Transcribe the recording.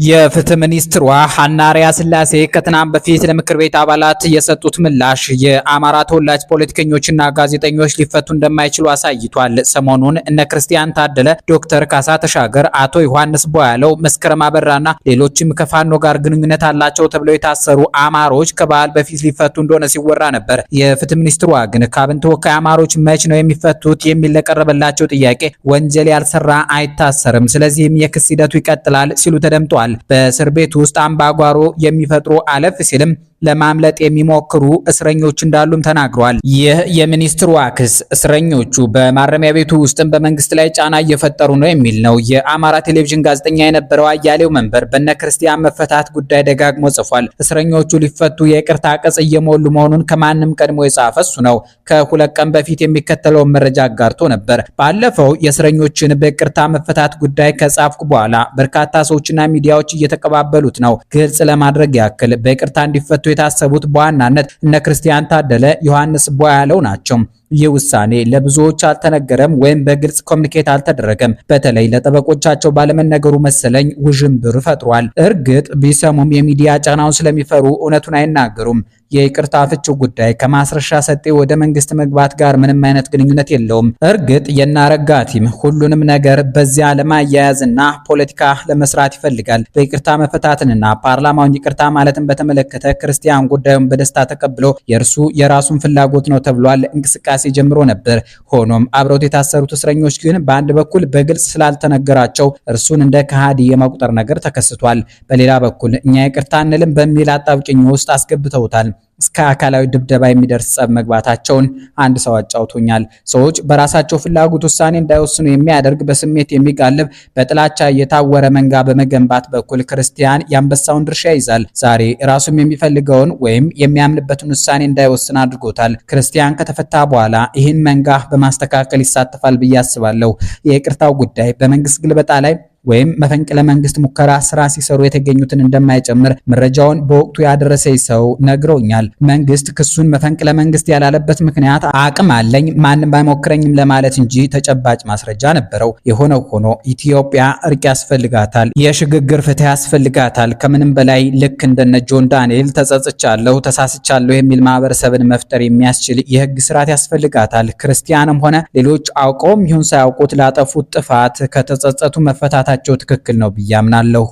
የፍትህ ሚኒስትሯ ሐና አርአያ ስላሴ ከትናንት በፊት ለምክር ቤት አባላት የሰጡት ምላሽ የአማራ ተወላጅ ፖለቲከኞችና ጋዜጠኞች ሊፈቱ እንደማይችሉ አሳይቷል። ሰሞኑን እነ ክርስቲያን ታደለ፣ ዶክተር ካሳ ተሻገር፣ አቶ ዮሐንስ ቦያለው፣ መስከረም አበራና ሌሎችም ከፋኖ ጋር ግንኙነት አላቸው ተብለው የታሰሩ አማሮች ከበዓል በፊት ሊፈቱ እንደሆነ ሲወራ ነበር። የፍትህ ሚኒስትሯ ግን ካቢኔ ተወካይ አማሮች መች ነው የሚፈቱት የሚል ለቀረበላቸው ጥያቄ ወንጀል ያልሰራ አይታሰርም፣ ስለዚህም የክስ ሂደቱ ይቀጥላል ሲሉ ተደምጧል። በእስር ቤት ውስጥ አምባጓሮ የሚፈጥሩ አለፍ ሲልም ለማምለጥ የሚሞክሩ እስረኞች እንዳሉም ተናግሯል። ይህ የሚኒስትሯ ክስ እስረኞቹ በማረሚያ ቤቱ ውስጥም በመንግስት ላይ ጫና እየፈጠሩ ነው የሚል ነው። የአማራ ቴሌቪዥን ጋዜጠኛ የነበረው አያሌው መንበር በነ ክርስቲያን መፈታት ጉዳይ ደጋግሞ ጽፏል። እስረኞቹ ሊፈቱ የይቅርታ ቅጽ እየሞሉ መሆኑን ከማንም ቀድሞ የጻፈ እሱ ነው። ከሁለት ቀን በፊት የሚከተለውን መረጃ አጋርቶ ነበር። ባለፈው የእስረኞችን በይቅርታ መፈታት ጉዳይ ከጻፍኩ በኋላ በርካታ ሰዎችና ሚዲያዎች እየተቀባበሉት ነው። ግልጽ ለማድረግ ያክል በይቅርታ እንዲፈቱ የታሰቡት በዋናነት እነ ክርስቲያን ታደለ፣ ዮሐንስ ቦያለው ናቸው። ይህ ውሳኔ ለብዙዎች አልተነገረም ወይም በግልጽ ኮሚኒኬት አልተደረገም። በተለይ ለጠበቆቻቸው ባለመነገሩ መሰለኝ ውዥንብር ፈጥሯል። እርግጥ ቢሰሙም የሚዲያ ጫናውን ስለሚፈሩ እውነቱን አይናገሩም። የይቅርታ ፍቺው ጉዳይ ከማስረሻ ሰጤ ወደ መንግስት መግባት ጋር ምንም አይነት ግንኙነት የለውም። እርግጥ የናረጋ ቲም ሁሉንም ነገር በዚያ ለማያያዝና ፖለቲካ ለመስራት ይፈልጋል። በይቅርታ መፈታትንና ፓርላማውን ይቅርታ ማለትን በተመለከተ ክርስቲያን ጉዳዩን በደስታ ተቀብሎ የራሱን ፍላጎት ነው ተብሏል እንቅስቃሴ ጀምሮ ነበር። ሆኖም አብረውት የታሰሩት እስረኞች ግን በአንድ በኩል በግልጽ ስላልተነገራቸው እርሱን እንደ ከሃዲ የመቁጠር ነገር ተከስቷል። በሌላ በኩል እኛ ይቅርታ እንልም በሚል አጣብቂኝ ውስጥ አስገብተውታል። እስከ አካላዊ ድብደባ የሚደርስ ጸብ መግባታቸውን አንድ ሰው አጫውቶኛል። ሰዎች በራሳቸው ፍላጎት ውሳኔ እንዳይወስኑ የሚያደርግ በስሜት የሚጋልብ በጥላቻ የታወረ መንጋ በመገንባት በኩል ክርስቲያን የአንበሳውን ድርሻ ይዛል። ዛሬ ራሱም የሚፈልገውን ወይም የሚያምንበትን ውሳኔ እንዳይወስን አድርጎታል። ክርስቲያን ከተፈታ በኋላ ይህን መንጋ በማስተካከል ይሳተፋል ብዬ አስባለሁ። የይቅርታው ጉዳይ በመንግስት ግልበጣ ላይ ወይም መፈንቅለ መንግስት ሙከራ ስራ ሲሰሩ የተገኙትን እንደማይጨምር መረጃውን በወቅቱ ያደረሰኝ ሰው ነግሮኛል። መንግስት ክሱን መፈንቅለ መንግስት ያላለበት ምክንያት አቅም አለኝ ማንም አይሞክረኝም ለማለት እንጂ ተጨባጭ ማስረጃ ነበረው። የሆነው ሆኖ ኢትዮጵያ እርቅ ያስፈልጋታል፣ የሽግግር ፍትህ ያስፈልጋታል። ከምንም በላይ ልክ እንደነ ጆን ዳንኤል ተጸጽቻለሁ፣ ተሳስቻለሁ የሚል ማህበረሰብን መፍጠር የሚያስችል የህግ ስርዓት ያስፈልጋታል። ክርስቲያንም ሆነ ሌሎች አውቀውም ይሁን ሳያውቁት ላጠፉት ጥፋት ከተጸጸቱ መፈታት ቸው ትክክል ነው ብዬ አምናለሁ።